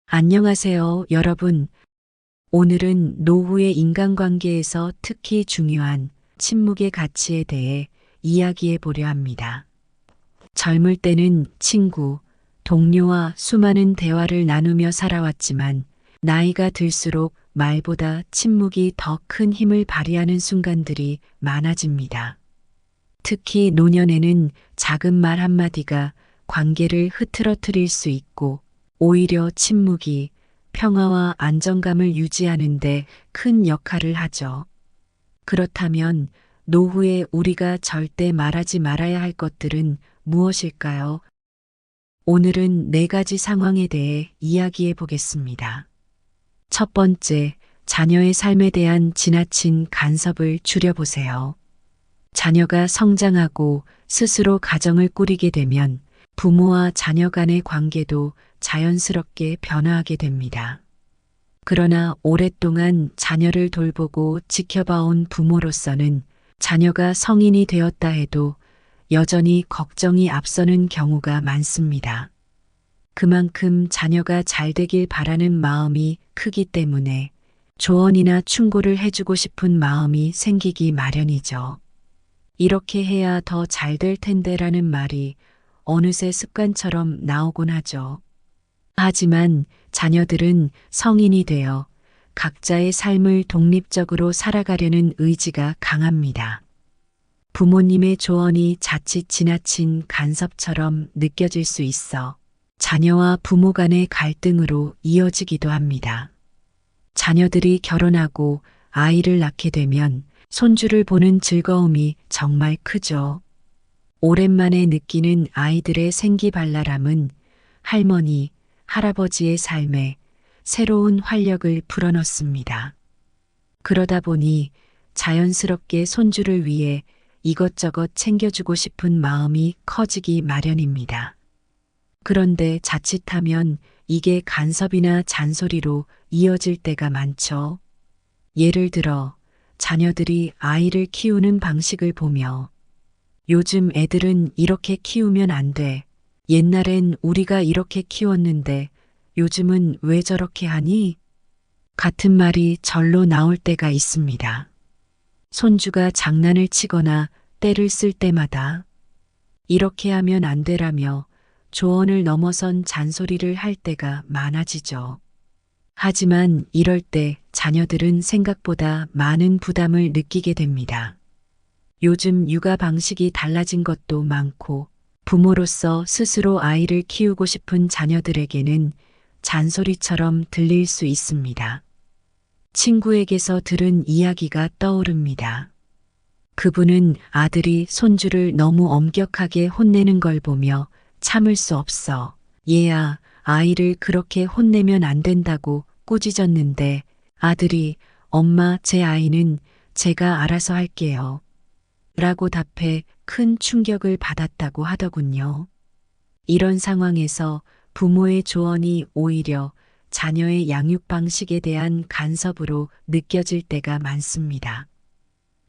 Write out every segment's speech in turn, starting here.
안녕하세요, 여러분. 오늘은 노후의 인간관계에서 특히 중요한 침묵의 가치에 대해 이야기해 보려 합니다. 젊을 때는 친구, 동료와 수많은 대화를 나누며 살아왔지만 나이가 들수록 말보다 침묵이 더 큰 힘을 발휘하는 순간들이 많아집니다. 특히 노년에는 작은 말 한마디가 관계를 흐트러뜨릴 수 있고 오히려 침묵이 평화와 안정감을 유지하는 데 큰 역할을 하죠. 그렇다면 노후에 우리가 절대 말하지 말아야 할 것들은 무엇일까요? 오늘은 네 가지 상황에 대해 이야기해 보겠습니다. 첫 번째, 자녀의 삶에 대한 지나친 간섭을 줄여보세요. 자녀가 성장하고 스스로 가정을 꾸리게 되면 부모와 자녀 간의 관계도 자연스럽게 변화하게 됩니다. 그러나 오랫동안 자녀를 돌보고 지켜봐온 부모로서는 자녀가 성인이 되었다 해도 여전히 걱정이 앞서는 경우가 많습니다. 그만큼 자녀가 잘 되길 바라는 마음이 크기 때문에 조언이나 충고를 해주고 싶은 마음이 생기기 마련이죠. 이렇게 해야 더 잘 될 텐데라는 말이 어느새 습관처럼 나오곤 하죠. 하지만 자녀들은 성인이 되어 각자의 삶을 독립적으로 살아가려는 의지가 강합니다. 부모님의 조언이 자칫 지나친 간섭처럼 느껴질 수 있어 자녀와 부모 간의 갈등으로 이어지기도 합니다. 자녀들이 결혼하고 아이를 낳게 되면 손주를 보는 즐거움이 정말 크죠. 오랜만에 느끼는 아이들의 생기발랄함은 할머니, 할아버지의 삶에 새로운 활력을 불어넣습니다. 그러다 보니 자연스럽게 손주를 위해 이것저것 챙겨주고 싶은 마음이 커지기 마련입니다. 그런데 자칫하면 이게 간섭이나 잔소리로 이어질 때가 많죠. 예를 들어 자녀들이 아이를 키우는 방식을 보며 요즘 애들은 이렇게 키우면 안 돼. 옛날엔 우리가 이렇게 키웠는데 요즘은 왜 저렇게 하니? 같은 말이 절로 나올 때가 있습니다. 손주가 장난을 치거나 때를 쓸 때마다 이렇게 하면 안 되라며 조언을 넘어선 잔소리를 할 때가 많아지죠. 하지만 이럴 때 자녀들은 생각보다 많은 부담을 느끼게 됩니다. 요즘 육아 방식이 달라진 것도 많고 부모로서 스스로 아이를 키우고 싶은 자녀들에게는 잔소리처럼 들릴 수 있습니다. 친구에게서 들은 이야기가 떠오릅니다. 그분은 아들이 손주를 너무 엄격하게 혼내는 걸 보며 참을 수 없어 얘야, 아이를 그렇게 혼내면 안 된다고 꾸짖었는데 아들이 엄마, 제 아이는 제가 알아서 할게요. 라고 답해 큰 충격을 받았다고 하더군요. 이런 상황에서 부모의 조언이 오히려 자녀의 양육 방식에 대한 간섭으로 느껴질 때가 많습니다.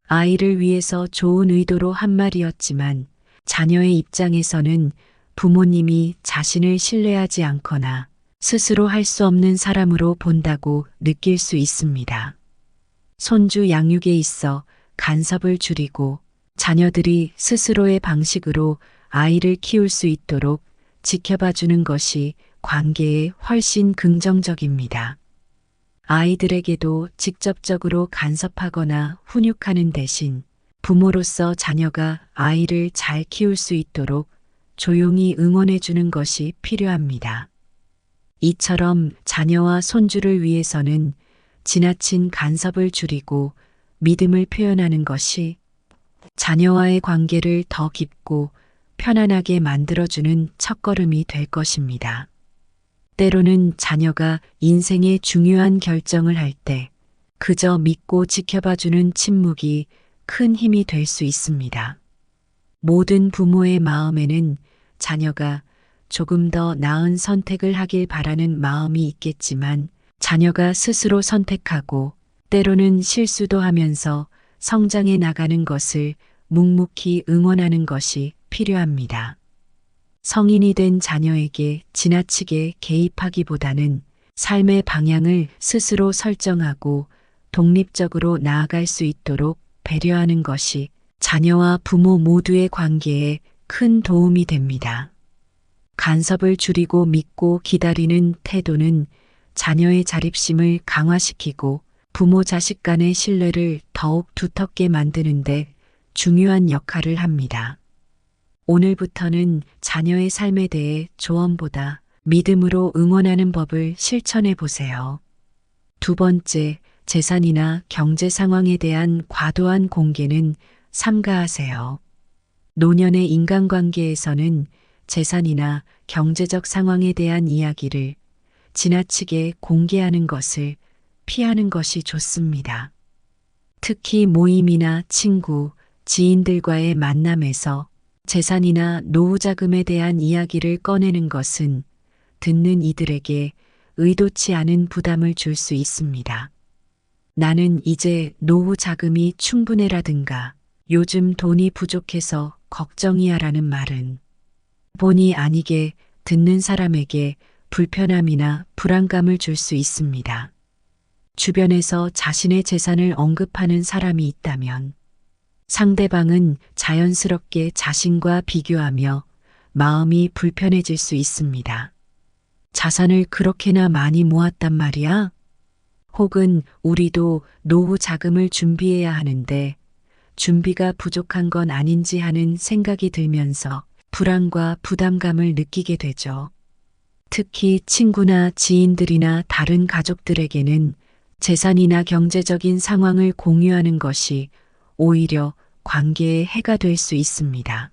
아이를 위해서 좋은 의도로 한 말이었지만 자녀의 입장에서는 부모님이 자신을 신뢰하지 않거나 스스로 할 수 없는 사람으로 본다고 느낄 수 있습니다. 손주 양육에 있어 간섭을 줄이고 자녀들이 스스로의 방식으로 아이를 키울 수 있도록 지켜봐 주는 것이 관계에 훨씬 긍정적입니다. 아이들에게도 직접적으로 간섭하거나 훈육하는 대신 부모로서 자녀가 아이를 잘 키울 수 있도록 조용히 응원해 주는 것이 필요합니다. 이처럼 자녀와 손주를 위해서는 지나친 간섭을 줄이고 믿음을 표현하는 것이 자녀와의 관계를 더 깊고 편안하게 만들어주는 첫걸음이 될 것입니다. 때로는 자녀가 인생의 중요한 결정을 할 때 그저 믿고 지켜봐주는 침묵이 큰 힘이 될 수 있습니다. 모든 부모의 마음에는 자녀가 조금 더 나은 선택을 하길 바라는 마음이 있겠지만 자녀가 스스로 선택하고 때로는 실수도 하면서 성장해 나가는 것을 묵묵히 응원하는 것이 필요합니다. 성인이 된 자녀에게 지나치게 개입하기보다는 삶의 방향을 스스로 설정하고 독립적으로 나아갈 수 있도록 배려하는 것이 자녀와 부모 모두의 관계에 큰 도움이 됩니다. 간섭을 줄이고 믿고 기다리는 태도는 자녀의 자립심을 강화시키고 부모 자식 간의 신뢰를 더욱 두텁게 만드는데 중요한 역할을 합니다. 오늘부터는 자녀의 삶에 대해 조언보다 믿음으로 응원하는 법을 실천해 보세요. 두 번째, 재산이나 경제 상황에 대한 과도한 공개는 삼가하세요. 노년의 인간관계에서는 재산이나 경제적 상황에 대한 이야기를 지나치게 공개하는 것을 피하는 것이 좋습니다. 특히 모임이나 친구, 지인들과의 만남에서 재산이나 노후 자금에 대한 이야기를 꺼내는 것은 듣는 이들에게 의도치 않은 부담을 줄 수 있습니다. 나는 이제 노후 자금이 충분해라든가 요즘 돈이 부족해서 걱정이야라는 말은 본의 아니게 듣는 사람에게 불편함이나 불안감을 줄 수 있습니다. 주변에서 자신의 재산을 언급하는 사람이 있다면 상대방은 자연스럽게 자신과 비교하며 마음이 불편해질 수 있습니다. 자산을 그렇게나 많이 모았단 말이야? 혹은 우리도 노후 자금을 준비해야 하는데 준비가 부족한 건 아닌지 하는 생각이 들면서 불안과 부담감을 느끼게 되죠. 특히 친구나 지인들이나 다른 가족들에게는 재산이나 경제적인 상황을 공유하는 것이 오히려 관계에 해가 될 수 있습니다.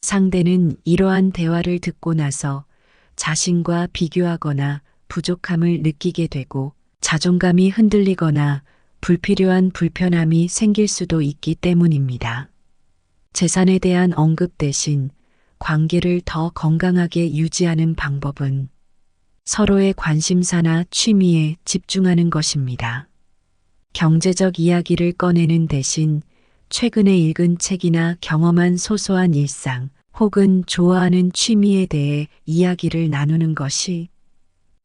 상대는 이러한 대화를 듣고 나서 자신과 비교하거나 부족함을 느끼게 되고 자존감이 흔들리거나 불필요한 불편함이 생길 수도 있기 때문입니다. 재산에 대한 언급 대신 관계를 더 건강하게 유지하는 방법은 서로의 관심사나 취미에 집중하는 것입니다. 경제적 이야기를 꺼내는 대신 최근에 읽은 책이나 경험한 소소한 일상 혹은 좋아하는 취미에 대해 이야기를 나누는 것이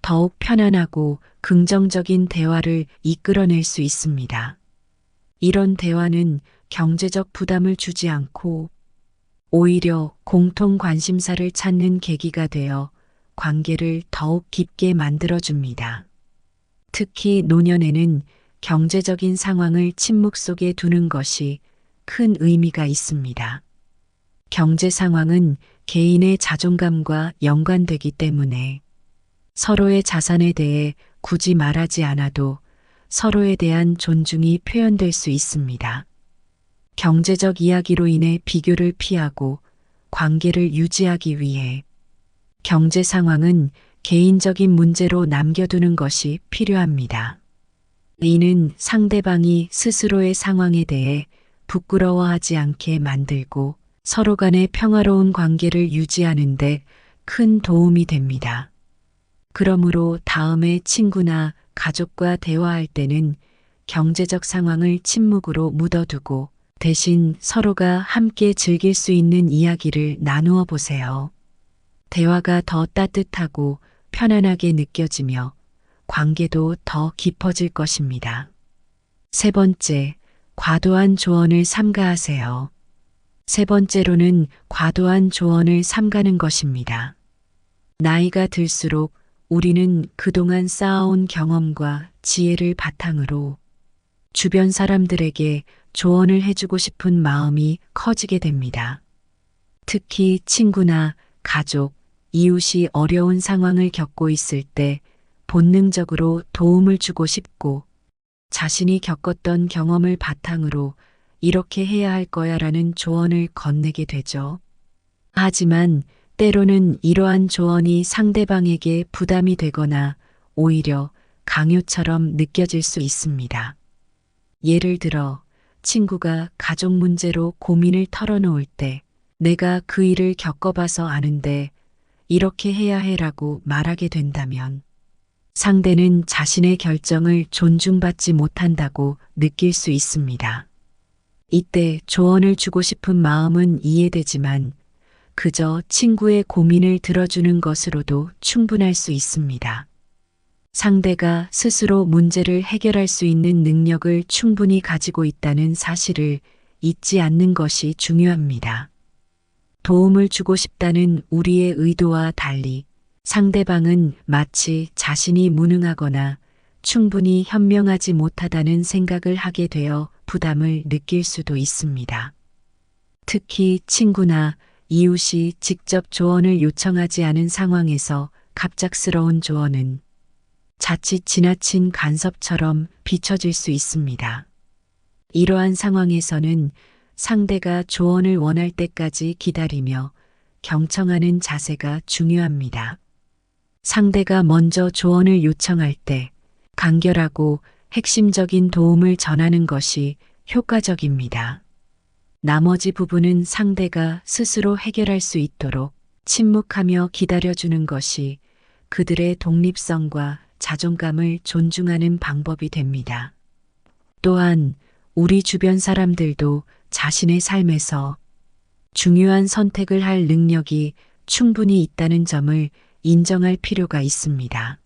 더욱 편안하고 긍정적인 대화를 이끌어낼 수 있습니다. 이런 대화는 경제적 부담을 주지 않고 오히려 공통 관심사를 찾는 계기가 되어 관계를 더욱 깊게 만들어줍니다. 특히 노년에는 경제적인 상황을 침묵 속에 두는 것이 큰 의미가 있습니다. 경제 상황은 개인의 자존감과 연관되기 때문에 서로의 자산에 대해 굳이 말하지 않아도 서로에 대한 존중이 표현될 수 있습니다. 경제적 이야기로 인해 비교를 피하고 관계를 유지하기 위해 경제 상황은 개인적인 문제로 남겨두는 것이 필요합니다. 이는 상대방이 스스로의 상황에 대해 부끄러워하지 않게 만들고 서로 간의 평화로운 관계를 유지하는 데 큰 도움이 됩니다. 그러므로 다음에 친구나 가족과 대화할 때는 경제적 상황을 침묵으로 묻어두고 대신 서로가 함께 즐길 수 있는 이야기를 나누어 보세요. 대화가 더 따뜻하고 편안하게 느껴지며 관계도 더 깊어질 것입니다. 세 번째, 과도한 조언을 삼가하세요. 세 번째로는 과도한 조언을 삼가는 것입니다. 나이가 들수록 우리는 그동안 쌓아온 경험과 지혜를 바탕으로 주변 사람들에게 조언을 해주고 싶은 마음이 커지게 됩니다. 특히 친구나 가족, 이웃이 어려운 상황을 겪고 있을 때 본능적으로 도움을 주고 싶고 자신이 겪었던 경험을 바탕으로 이렇게 해야 할 거야라는 조언을 건네게 되죠. 하지만 때로는 이러한 조언이 상대방에게 부담이 되거나 오히려 강요처럼 느껴질 수 있습니다. 예를 들어 친구가 가족 문제로 고민을 털어놓을 때 내가 그 일을 겪어봐서 아는데 이렇게 해야 해라고 말하게 된다면 상대는 자신의 결정을 존중받지 못한다고 느낄 수 있습니다. 이때 조언을 주고 싶은 마음은 이해되지만 그저 친구의 고민을 들어주는 것으로도 충분할 수 있습니다. 상대가 스스로 문제를 해결할 수 있는 능력을 충분히 가지고 있다는 사실을 잊지 않는 것이 중요합니다. 도움을 주고 싶다는 우리의 의도와 달리 상대방은 마치 자신이 무능하거나 충분히 현명하지 못하다는 생각을 하게 되어 부담을 느낄 수도 있습니다. 특히 친구나 이웃이 직접 조언을 요청하지 않은 상황에서 갑작스러운 조언은 자칫 지나친 간섭처럼 비춰질 수 있습니다. 이러한 상황에서는 상대가 조언을 원할 때까지 기다리며 경청하는 자세가 중요합니다. 상대가 먼저 조언을 요청할 때 간결하고 핵심적인 도움을 전하는 것이 효과적입니다. 나머지 부분은 상대가 스스로 해결할 수 있도록 침묵하며 기다려주는 것이 그들의 독립성과 자존감을 존중하는 방법이 됩니다. 또한 우리 주변 사람들도 자신의 삶에서 중요한 선택을 할 능력이 충분히 있다는 점을 인정할 필요가 있습니다.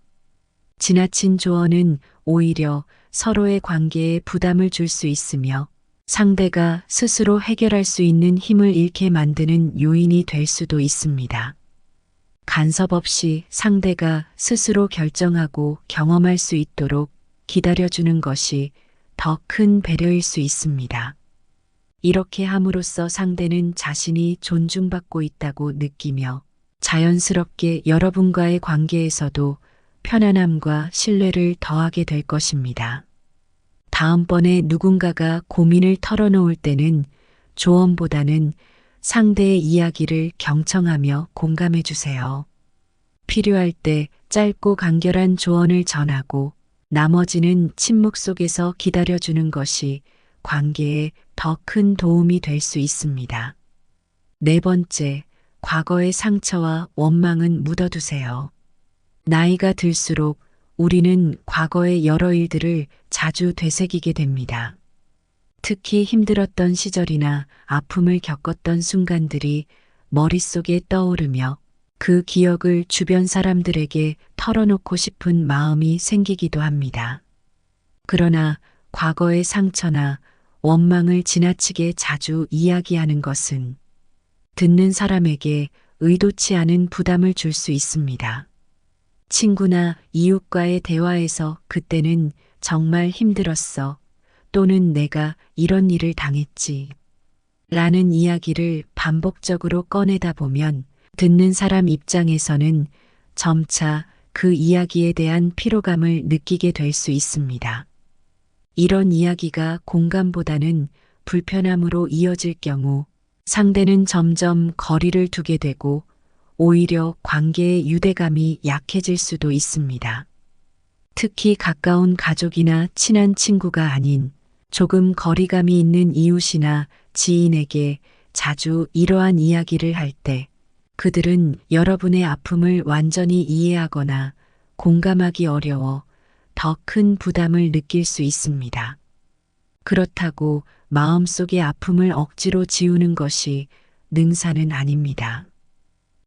지나친 조언은 오히려 서로의 관계에 부담을 줄 수 있으며 상대가 스스로 해결할 수 있는 힘을 잃게 만드는 요인이 될 수도 있습니다. 간섭 없이 상대가 스스로 결정하고 경험할 수 있도록 기다려주는 것이 더 큰 배려일 수 있습니다. 이렇게 함으로써 상대는 자신이 존중받고 있다고 느끼며 자연스럽게 여러분과의 관계에서도 편안함과 신뢰를 더하게 될 것입니다. 다음번에 누군가가 고민을 털어놓을 때는 조언보다는 상대의 이야기를 경청하며 공감해 주세요. 필요할 때 짧고 간결한 조언을 전하고 나머지는 침묵 속에서 기다려주는 것이 관계에 더 큰 도움이 될 수 있습니다. 네 번째, 과거의 상처와 원망은 묻어두세요. 나이가 들수록 우리는 과거의 여러 일들을 자주 되새기게 됩니다. 특히 힘들었던 시절이나 아픔을 겪었던 순간들이 머릿속에 떠오르며 그 기억을 주변 사람들에게 털어놓고 싶은 마음이 생기기도 합니다. 그러나 과거의 상처나 원망을 지나치게 자주 이야기하는 것은 듣는 사람에게 의도치 않은 부담을 줄 수 있습니다. 친구나 이웃과의 대화에서 그때는 정말 힘들었어 또는 내가 이런 일을 당했지 라는 이야기를 반복적으로 꺼내다 보면 듣는 사람 입장에서는 점차 그 이야기에 대한 피로감을 느끼게 될 수 있습니다. 이런 이야기가 공감보다는 불편함으로 이어질 경우 상대는 점점 거리를 두게 되고 오히려 관계의 유대감이 약해질 수도 있습니다. 특히 가까운 가족이나 친한 친구가 아닌 조금 거리감이 있는 이웃이나 지인에게 자주 이러한 이야기를 할 때 그들은 여러분의 아픔을 완전히 이해하거나 공감하기 어려워 더 큰 부담을 느낄 수 있습니다. 그렇다고 마음속의 아픔을 억지로 지우는 것이 능사는 아닙니다.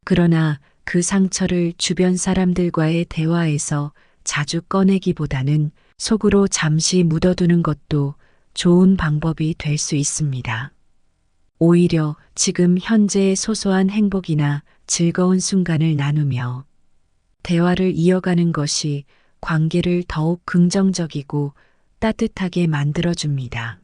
그러나 그 상처를 주변 사람들과의 대화에서 자주 꺼내기보다는 속으로 잠시 묻어두는 것도 좋은 방법이 될 수 있습니다. 오히려 지금 현재의 소소한 행복이나 즐거운 순간을 나누며 대화를 이어가는 것이 관계를 더욱 긍정적이고 따뜻하게 만들어줍니다.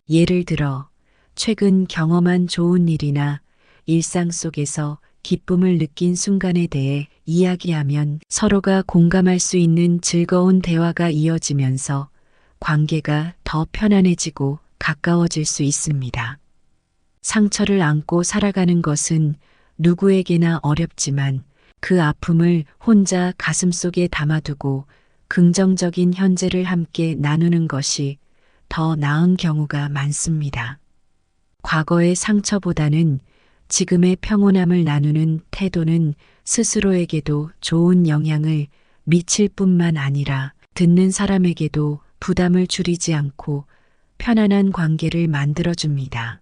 예를 들어 최근 경험한 좋은 일이나 일상 속에서 기쁨을 느낀 순간에 대해 이야기하면 서로가 공감할 수 있는 즐거운 대화가 이어지면서 관계가 더 편안해지고 가까워질 수 있습니다. 상처를 안고 살아가는 것은 누구에게나 어렵지만 그 아픔을 혼자 가슴속에 담아두고 긍정적인 현재를 함께 나누는 것이 더 나은 경우가 많습니다. 과거의 상처보다는 지금의 평온함을 나누는 태도는 스스로에게도 좋은 영향을 미칠 뿐만 아니라 듣는 사람에게도 부담을 줄이지 않고 편안한 관계를 만들어줍니다.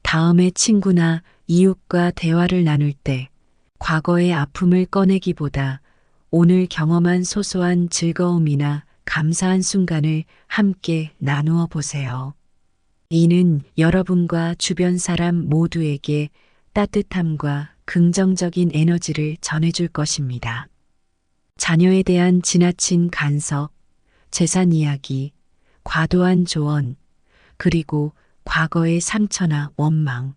다음에 친구나 이웃과 대화를 나눌 때 과거의 아픔을 꺼내기보다 오늘 경험한 소소한 즐거움이나 감사한 순간을 함께 나누어 보세요. 이는 여러분과 주변 사람 모두에게 따뜻함과 긍정적인 에너지를 전해줄 것입니다. 자녀에 대한 지나친 간섭, 재산 이야기, 과도한 조언, 그리고 과거의 상처나 원망.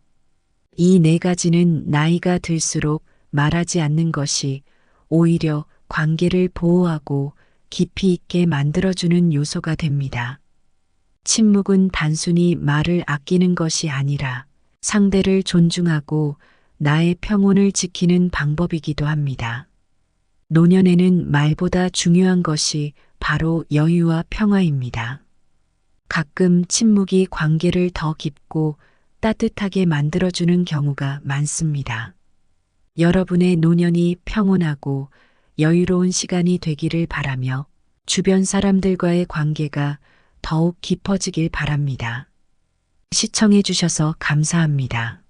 이 네 가지는 나이가 들수록 말하지 않는 것이 오히려 관계를 보호하고 깊이 있게 만들어주는 요소가 됩니다. 침묵은 단순히 말을 아끼는 것이 아니라 상대를 존중하고 나의 평온을 지키는 방법이기도 합니다. 노년에는 말보다 중요한 것이 바로 여유와 평화입니다. 가끔 침묵이 관계를 더 깊고 따뜻하게 만들어주는 경우가 많습니다. 여러분의 노년이 평온하고 여유로운 시간이 되기를 바라며 주변 사람들과의 관계가 더욱 깊어지길 바랍니다. 시청해 주셔서 감사합니다.